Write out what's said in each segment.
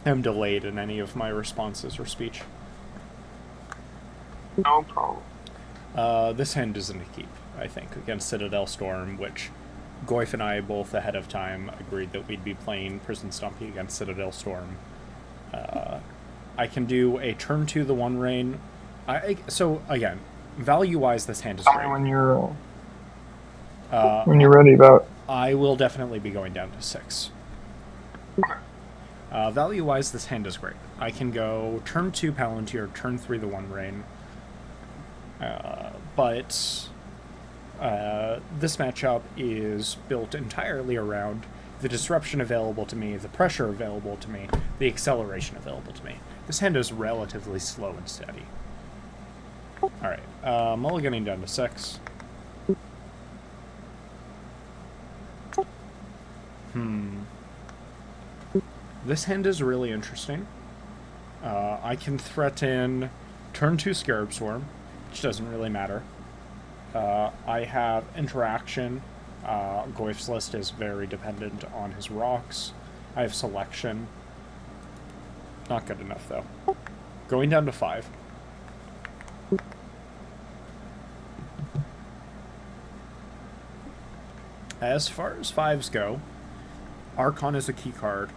am delayed in any of my responses or speech. No problem. This hand isn't a keep, I think, against Citadel Storm, which Goyf and I both ahead of time agreed that we'd be playing Prison Stompy against Citadel Storm. I can do a turn 2 the 1 rain. So, again, value-wise, this hand is Tell me great. Uh, when you're ready about. I will definitely be going down to 6. Value-wise, this hand is great. I can go turn 2 Palantir, turn 3 the 1 rain. But this matchup is built entirely around the disruption available to me, the pressure available to me, the acceleration available to me. This hand is relatively slow and steady. Alright, mulliganing down to 6. This hand is really interesting. I can threaten turn 2 Scarab Swarm, which doesn't really matter. I have interaction. Goyf's list is very dependent on his rocks. I have selection. Not good enough, though. Going down to 5. As far as 5s go, Archon is a key card.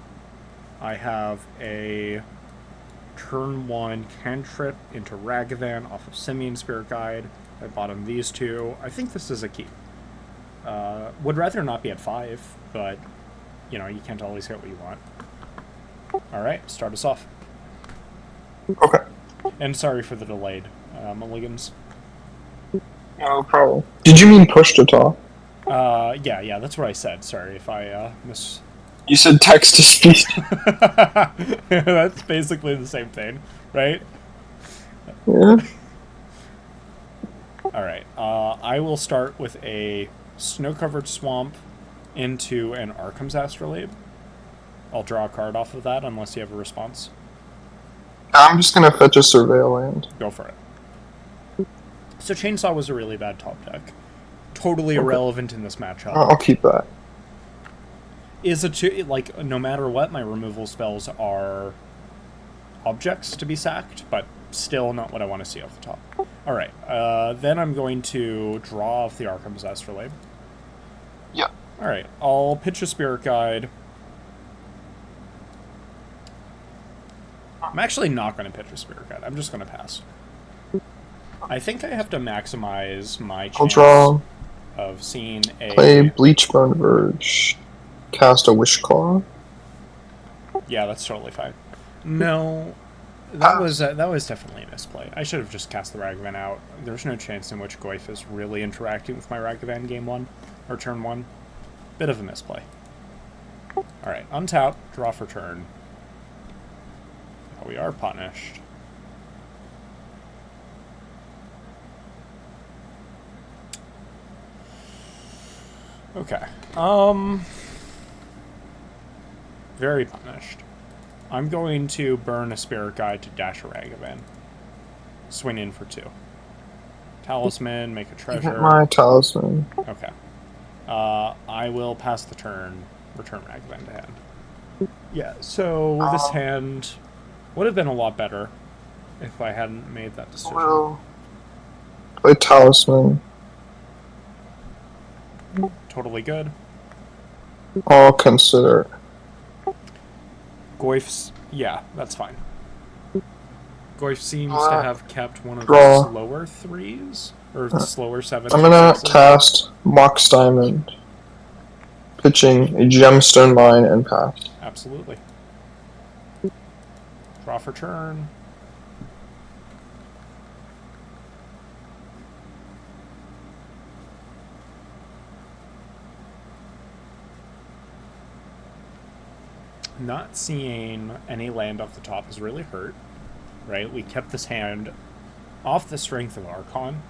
I have a turn 1 cantrip into Ragavan off of Simian Spirit Guide. I bottom these two. I think this is a keep. Would rather not be at 5, but, you know, you can't always get what you want. Alright, start us off. Okay. And sorry for the delayed mulligans. No problem. Did you mean push to talk? Yeah, that's what I said. Sorry if I miss... You said text to speech. That's basically the same thing, right? Yeah. Alright, I will start with a snow-covered swamp into an Arkham's Astrolabe. I'll draw a card off of that unless you have a response. I'm just gonna fetch a surveil land. Go for it. So Chainsaw was a really bad top deck. Totally irrelevant in this matchup. I'll keep that. Is it like, no matter what, my removal spells are objects to be sacked, but still not what I want to see off the top. Alright, then I'm going to draw off the Arkham's Astrolabe. Yeah. Alright, I'll pitch a Spirit Guide. I'm actually not going to pitch a Spirit Guide. I'm just going to pass. I think I have to maximize my chance of seeing a... Play Bleachbone Verge. Cast a Wish Claw. Yeah, that's totally fine. No, that was definitely a misplay. I should have just cast the Ragavan out. There's no chance in which Goyf is really interacting with my Ragavan game 1, or turn 1. Bit of a misplay. Alright, untap, draw for turn. Now we are punished. Okay. Very punished. I'm going to burn a Spirit Guide to dash a Ragavan. Swing in for 2. Talisman, make a treasure. Hit my talisman. Okay. I will pass the turn, return Ragavan to hand. Yeah, so this hand would have been a lot better if I hadn't made that decision. Well, play talisman. Totally good. I'll consider. Goyf's... yeah, that's fine. Goyf seems to have kept one of the slower 3s, or the slower 7s. I'm gonna cast Mox Diamond, pitching a Gemstone Mine, and pass. Absolutely. Draw for turn. Not seeing any land off the top is really hurt, right? We kept this hand off the strength of Archon,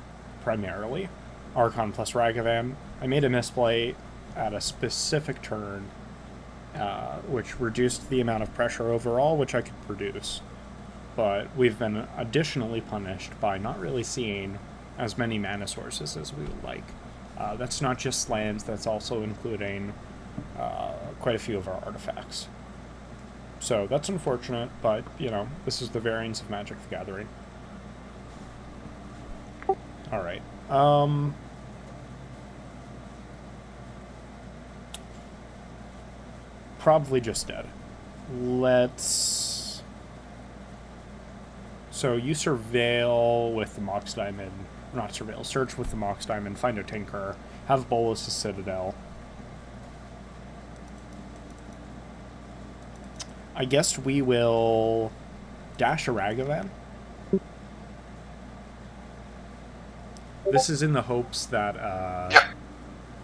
primarily. Archon plus Ragavan. I made a misplay at a specific turn, which reduced the amount of pressure overall, which I could produce. But we've been additionally punished by not really seeing as many mana sources as we would like. That's not just lands, that's also including quite a few of our artifacts. So that's unfortunate, but, you know, this is the variance of Magic the Gathering. Alright. Probably just dead. Let's... So you surveil with the Mox Diamond. Not surveil, search with the Mox Diamond, find a Tinker, have Bolus a Citadel. I guess we will dash a Ragavan. This is in the hopes that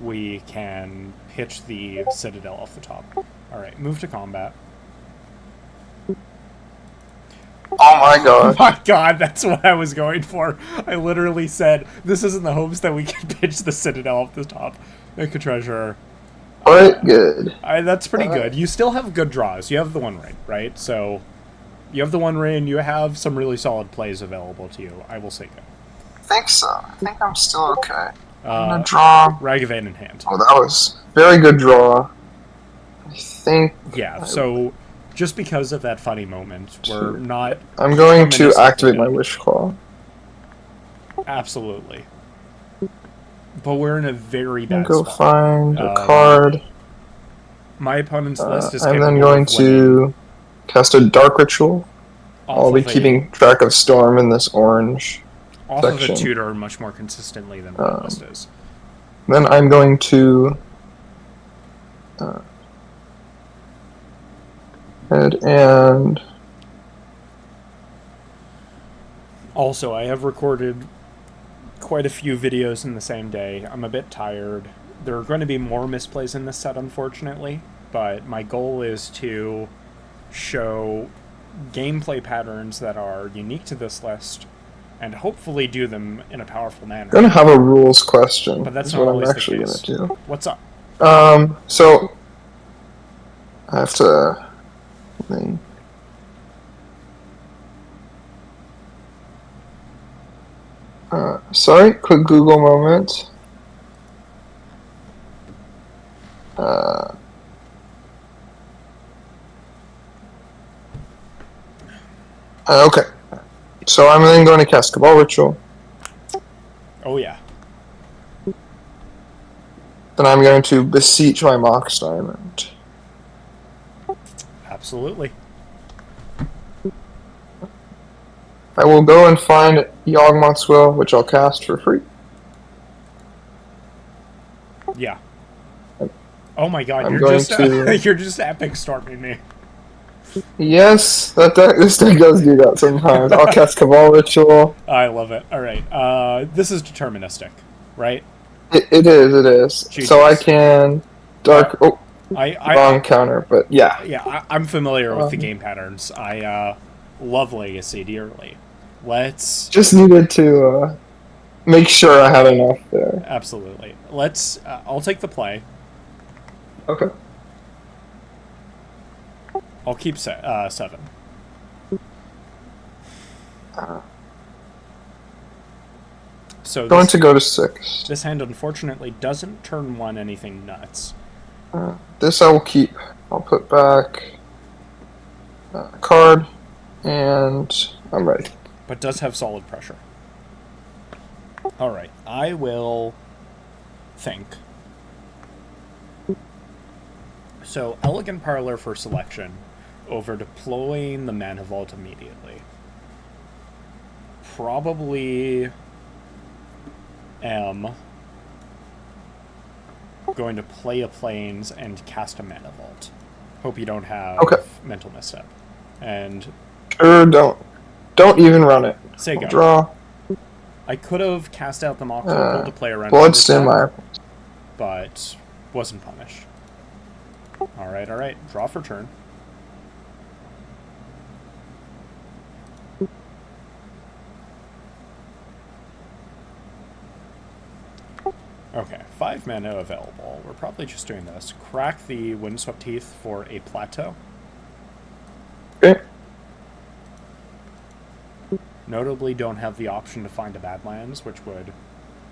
we can pitch the Citadel off the top. Alright, move to combat. Oh my god. Oh my god, that's what I was going for. I literally said, this is in the hopes that we can pitch the Citadel off the top. Make a treasure. Quite good. That's pretty good. You still have good draws. You have the One Ring, right? So, you have the One Ring, you have some really solid plays available to you. I will say good. I think so. I think I'm still okay. I'm gonna draw. Ragavan in hand. Oh, that was very good draw. I think. Yeah, so just because of that funny moment, we're not. I'm going to activate my Wish Claw. Absolutely. But we're in a very bad Go spot. find a card. My opponent's list is. I'm then going to cast a Dark Ritual. I'll be keeping track of Storm in this orange section. Of a tutor much more consistently than my list is. Then I'm going to head and... Also, I have recorded quite a few videos in the same day. I'm a bit tired. There are going to be more misplays in this set, unfortunately, but my goal is to show gameplay patterns that are unique to this list and hopefully do them in a powerful manner. I'm going to have a rules question. But that's is not what always I'm actually the going case. to do. What's up? So I have to... sorry, quick Google moment. Okay. So I'm then going to cast Cabal Ritual. Oh, yeah. Then I'm going to beseech my Mox Diamond. Absolutely. I will go and find Yawgmoth's Will, which I'll cast for free. Yeah. Oh my god, you're just epic storming me. Yes, this deck does do that sometimes. I'll cast Cabal Ritual. I love it. Alright, this is deterministic, right? It is. Jesus. So I can Dark... wrong counter, but yeah. Yeah, I'm familiar with the game patterns. I love Legacy dearly. Let's... Just needed to make sure I had enough there. Absolutely. Let's... I'll take the play. Okay. I'll keep 7. So going to go to 6. This hand, unfortunately, doesn't turn 1 anything nuts. This I will keep. I'll put back a card, and I'm ready. But does have solid pressure. Alright, I will think. So, Elegant Parlor for selection over deploying the Mana Vault immediately. Probably am going to play a Plains and cast a Mana Vault. Hope you don't have mental misstep. And sure, don't even run it. Say go. Draw. I could have cast out the Mox Opal to play around Bloodstain, but wasn't punished. Alright. Draw for turn. Okay, 5 mana available. We're probably just doing this. Crack the Windswept Heath for a plateau. Okay. Notably don't have the option to find a Badlands, which would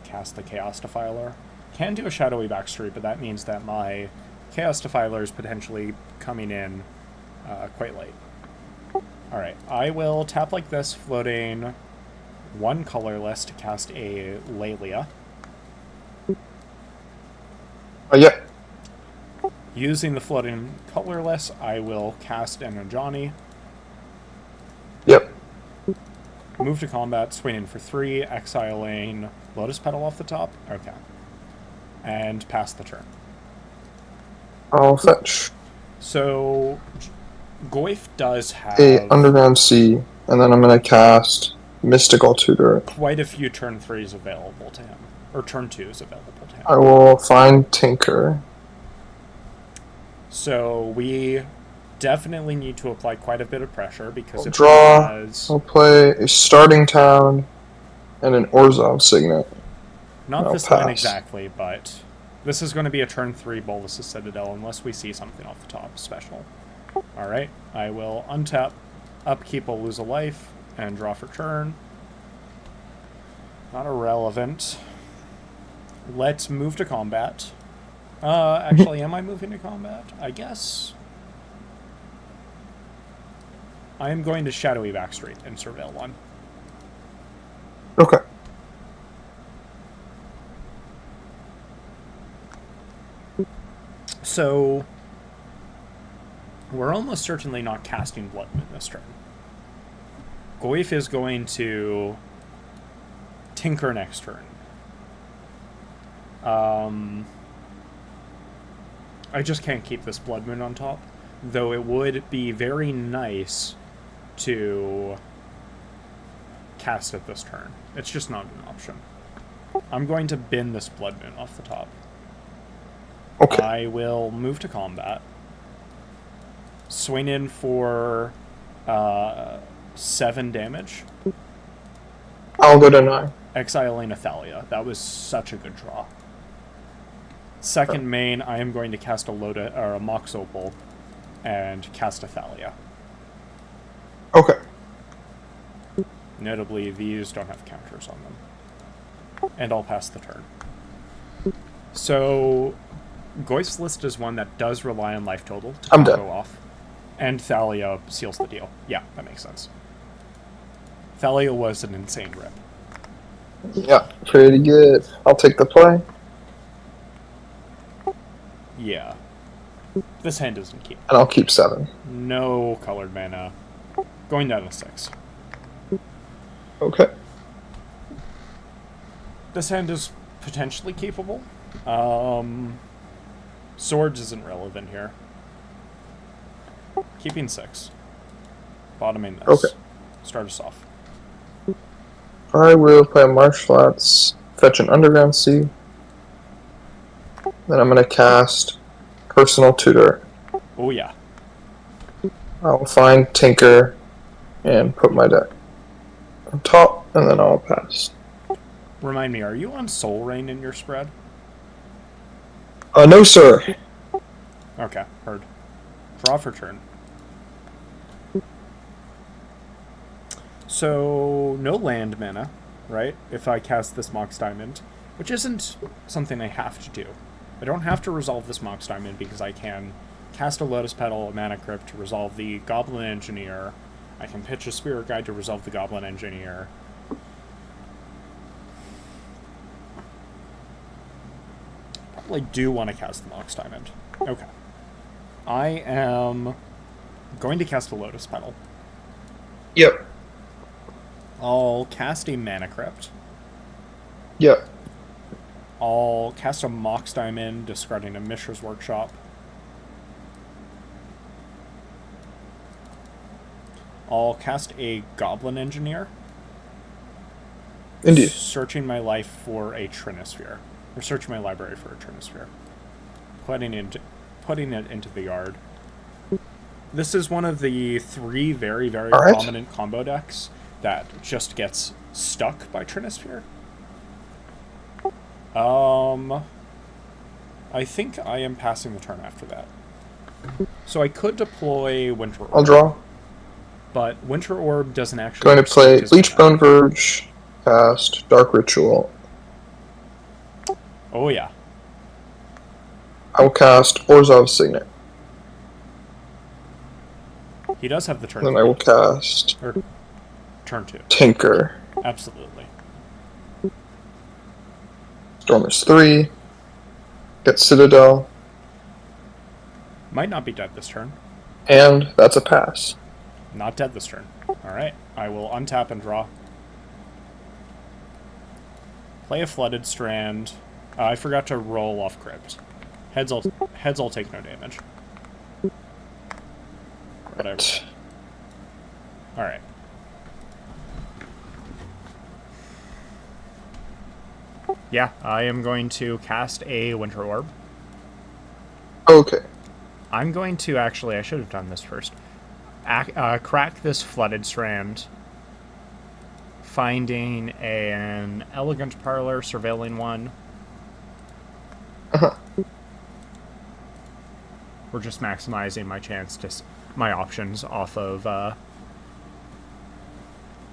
cast the Chaos Defiler. Can do a Shadowy Backstreet, but that means that my Chaos Defiler is potentially coming in quite late. Alright, I will tap like this, floating one colorless to cast a Lelia. Yeah. Using the floating colorless, I will cast an Ajani. Yep. Move to combat, swinging for 3, exiling Lotus Petal off the top. Okay. And pass the turn. I'll fetch So, Goyf does have a Underground Sea, and then I'm going to cast Mystical Tutor. quite a few turn 3s available to him. Or turn 2s available to him. I will find Tinker. So we definitely need to apply quite a bit of pressure because I'll if draw. he has I'll play a Starting Town and an Orzhov Signet. not I'll this line pass. exactly, but this is going to be a turn 3 Bolus's Citadel unless we see something off the top special. Alright, I will untap, upkeep will lose a life, and draw for turn. Not irrelevant. Let's move to combat. Actually, am I moving to combat? I guess. I am going to Shadowy Backstreet and Surveil 1. Okay. So, we're almost certainly not casting Blood Moon this turn. Goyf is going to Tinker next turn. I just can't keep this Blood Moon on top, though it would be very nice to cast it this turn. It's just not an option. I'm going to bin this Blood Moon off the top. Okay. I will move to combat. Swing in for 7 damage. I'll go to 9. Exiling Athalia. That was such a good draw. Second main, I am going to cast a Mox Opal and cast Athalia. Okay. Notably, these don't have counters on them. And I'll pass the turn. So, Goyf's list is one that does rely on life total to I'm combo dead. off. And Thalia seals the deal. Yeah, that makes sense. Thalia was an insane rip. Yeah, pretty good. I'll take the play. Yeah. This hand doesn't keep. And I'll keep 7. No colored mana. Going down to 6. Okay. This hand is potentially keepable. Swords isn't relevant here. Keeping 6. Bottoming this. Okay. Start us off. I will play Marsh Flats, fetch an Underground Sea. Then I'm going to cast Personal Tutor. Oh yeah. I'll find Tinker and put my deck on top, and then I'll pass. Remind me, are you on Soul Rain in your spread? No, sir. Okay, heard. Draw for turn. So, no land mana, right? If I cast this Mox Diamond, which isn't something I have to do. I don't have to resolve this Mox Diamond because I can cast a Lotus Petal, a Mana Crypt to resolve the Goblin Engineer. I can pitch a Spirit Guide to resolve the Goblin Engineer. Probably do want to cast the Mox Diamond. Okay. I am going to cast a Lotus Petal. Yep. I'll cast a Mana Crypt. Yep. I'll cast a Mox Diamond, discarding a Mishra's Workshop. I'll cast a Goblin Engineer. Indeed. Searching my life for a Trinisphere. Or searching my library for a Trinisphere. Putting it into the yard. This is one of the 3 very, very prominent combo decks that just gets stuck by Trinisphere. I think I am passing the turn after that. So I could deploy Winter Orb. I'll draw. But Winter Orb doesn't actually... Going to play Bleachbone Verge, cast Dark Ritual. Oh yeah. I will cast Orzhov Signet. He does have the turn Then 3. I will cast Or turn 2. Tinker. Absolutely. Storm is 3. Get Citadel. Might not be dead this turn. And that's a pass. Not dead this turn. Alright, I will untap and draw. Play a Flooded Strand. I forgot to roll off Crypt. Heads I'll take no damage. Whatever. Alright. Yeah, I am going to cast a Winter Orb. Okay. I'm going to actually, I should have done this first. Crack this Flooded Strand, finding an Elegant Parlor, surveilling one. We're just maximizing my chance to my options off of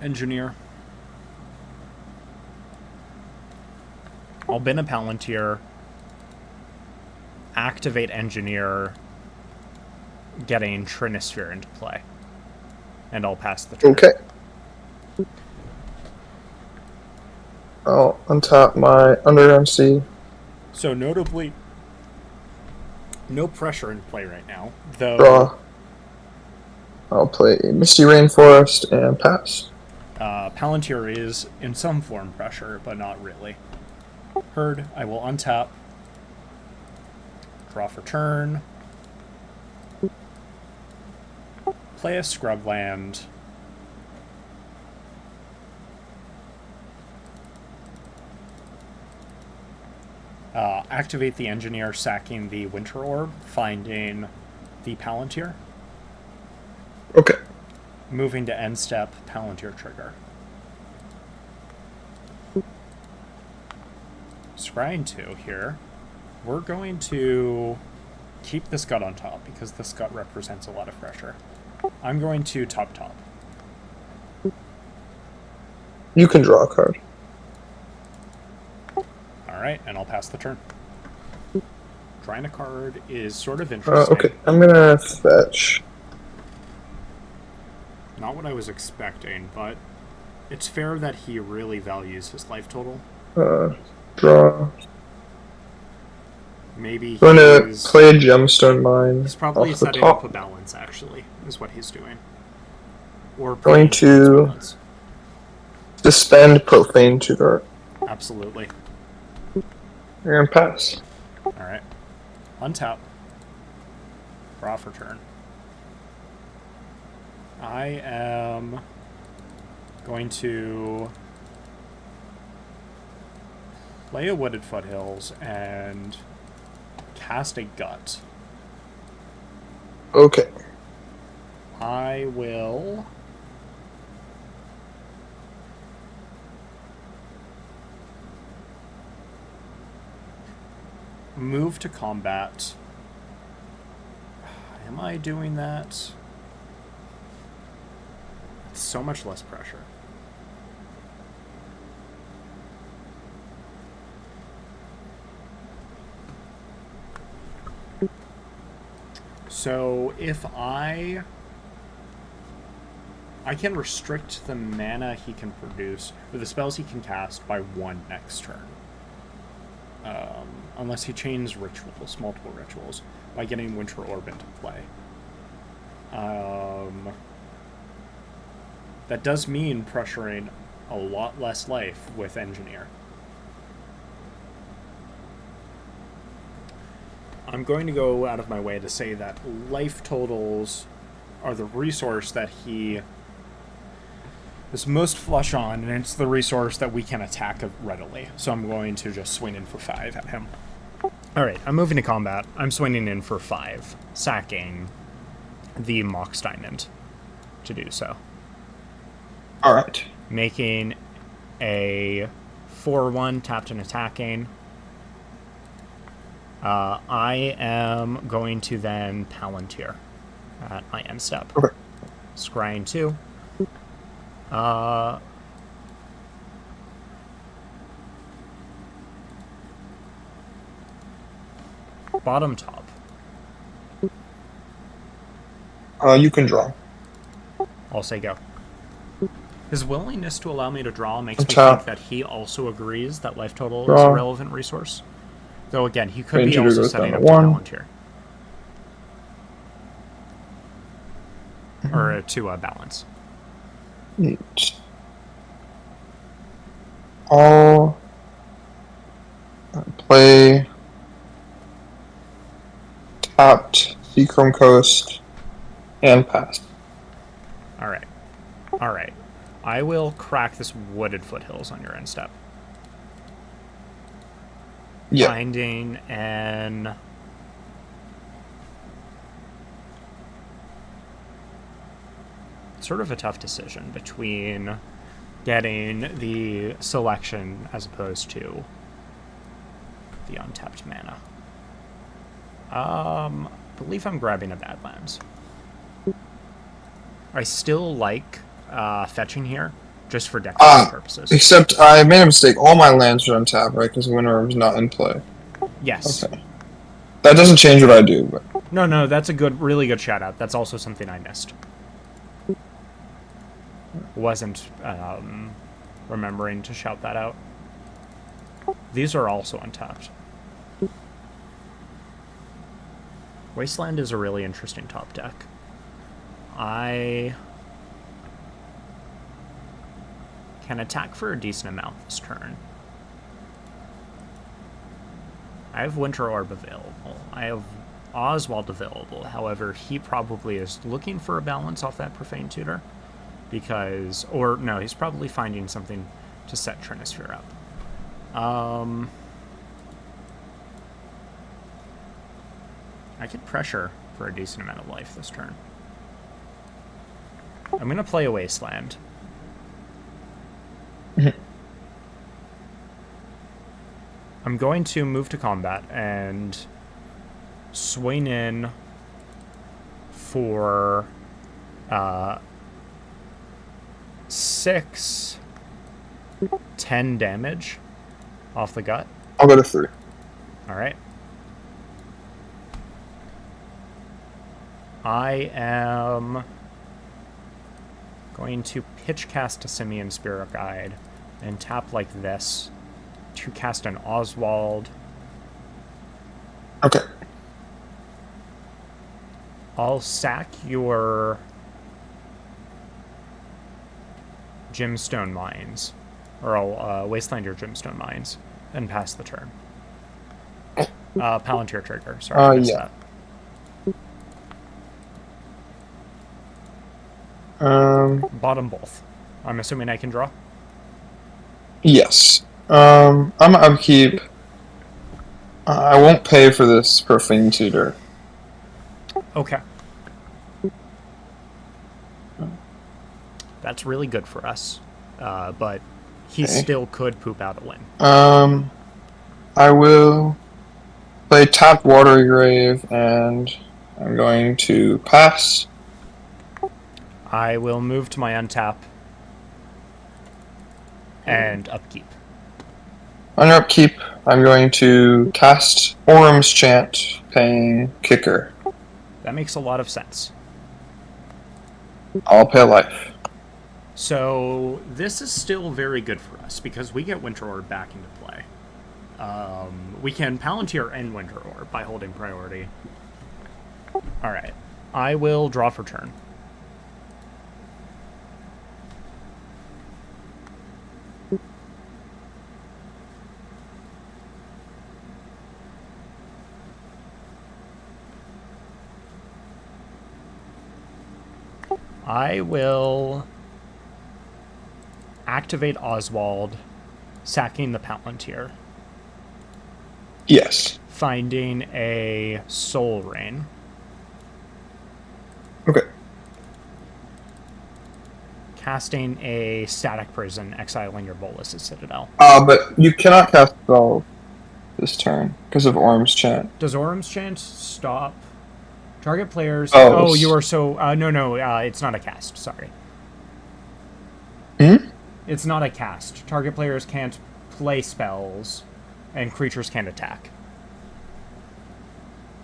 Engineer. I'll bin a Palantir, activate Engineer, getting Trinisphere into play, and I'll pass the turn. Okay. I'll untap my Underground Sea. So notably, no pressure in play right now, though. Draw. I'll play Misty Rainforest and pass. Palantir is in some form pressure, but not really. Herd, I will untap. Draw for turn. Play a Scrubland. Activate the Engineer, sacking the Winter Orb, finding the Palantir. Okay. Moving to end step, Palantir trigger. Scrying 2 here. We're going to keep this gut on top because this gut represents a lot of pressure. I'm going to top. You can draw a card. Alright, and I'll pass the turn. Drawing a card is sort of interesting. Okay, I'm gonna fetch. Not what I was expecting, but it's fair that he really values his life total. Draw. Maybe I'm gonna play a Gemstone Mine. He's probably off the setting top. up a balance, actually, is what he's doing. Or Going to suspend Profane Tutor. Absolutely. And pass. Alright. Untap. Draw for turn. I am going to play a Wooded Foothills and cast a Gut. Okay. I will move to combat. Am I doing that? It's so much less pressure. So if I can restrict the mana he can produce, or the spells he can cast, by 1 next turn. Unless he chains rituals, multiple rituals, by getting Winter Orb into play. That does mean pressuring a lot less life with Engineer. I'm going to go out of my way to say that life totals are the resource that he is most flush on, and it's the resource that we can attack readily. So I'm going to just swing in for 5 at him. Alright, I'm moving to combat. I'm swinging in for 5, sacking the Mox Diamond to do so. Alright. Making a 4-1 tapped and attacking. I am going to then Palantir at my end step. Okay. Scrying 2. Bottom top. You can draw. I'll say go. His willingness to allow me to draw makes me Untap. think that he also agrees that life total is Draw. a relevant resource. Though again, he could Range be shooter also goes setting down up to to 1. Palantir. Or to balance. I'll play tapped Seachrome Coast and pass. Alright. Alright. I will crack this wooded foothills on your end step. Yeah. Finding an... sort of a tough decision between getting the selection as opposed to the untapped mana. Believe I'm grabbing a Badlands. I still like fetching here, just for deck purposes. Except I made a mistake. All my lands are untapped, right? Because Winter was not in play. Yes. Okay. That doesn't change what I do. But... No, that's a really good shout out. That's also something I missed. Wasn't remembering to shout that out. These are also untapped. Wasteland is a really interesting top deck. I can attack for a decent amount this turn. I have Winter Orb available. I have Oswald available. However, he probably is looking for a balance off that Profane Tutor. Because, or no, he's probably finding something to set Trinisphere up. I could pressure for a decent amount of life this turn. I'm going to play a Wasteland. I'm going to move to combat and swing in for 6, 10 damage off the gut. I'll go to 3. Alright. I am going to pitch cast a Simian Spirit Guide and tap like this to cast an Oswald. Okay. I'll sack your Gemstone Mines, or I'll wasteland your Gemstone Mines and pass the turn. Palantir trigger. Sorry, I missed that. Bottom both. I'm assuming I can draw? Yes. I'm gonna upkeep. I won't pay for this Profane Tutor. Okay. That's really good for us. But he still could poop out a win. I will play Tapped Watery Grave, and I'm going to pass. I will move to my untap and upkeep. On your upkeep, I'm going to cast Orum's Chant, paying Kicker. That makes a lot of sense. I'll pay life. So this is still very good for us because we get Winter Orb back into play. We can Palantir and Winter Orb by holding priority. Alright. I will draw for turn. I will activate Oswald, sacking the Palantir. Yes. Finding a Soul Rain. Okay. Casting a Static Prison, exiling your Bolas' Citadel. But you cannot cast spell this turn because of Orum's Chant. Does Orum's Chant stop target players? Oh, Oh, you are so... no, it's not a cast. Sorry. Hmm? It's not a cast. Target players can't play spells, and creatures can't attack.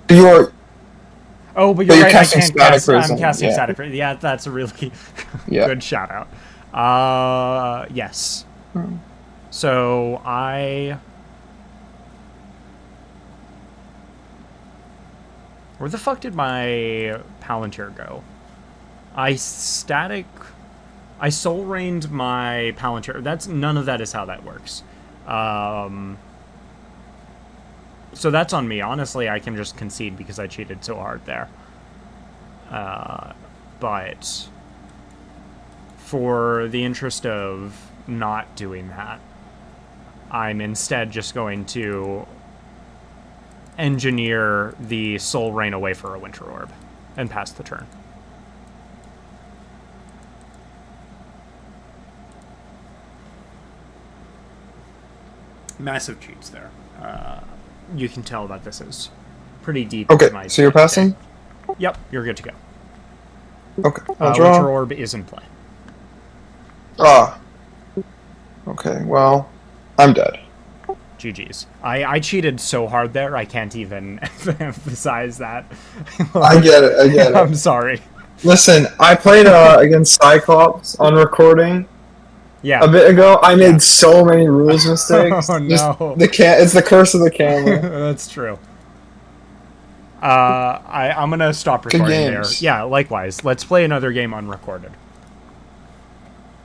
You're... Oh, but But you're you're right. I casting can't static cast. I'm prism, casting yeah. static. Yeah, that's a really Yeah. good shout out. Yes. Hmm. So I. Where the fuck did my Palantir go? I soul rained my Palantir. That's none of that is how that works. So that's on me. Honestly, I can just concede because I cheated so hard there. But for the interest of not doing that, I'm instead just going to engineer the Soul Rain away for a Winter Orb and pass the turn. Massive cheats there. You can tell that this is pretty deep. Okay, so you're passing? Yep, you're good to go. Okay, I'll draw. Winter Orb is in play. Ah. Okay, well, I'm dead. GG's. I cheated so hard there, I can't even emphasize that. I get it. I'm sorry. Listen, I played against Cyclops on recording Yeah. a bit ago. I made so many rules mistakes. Oh, no. It's the curse of the camera. That's true. I'm gonna stop recording there. games. Yeah, likewise. Let's play another game unrecorded.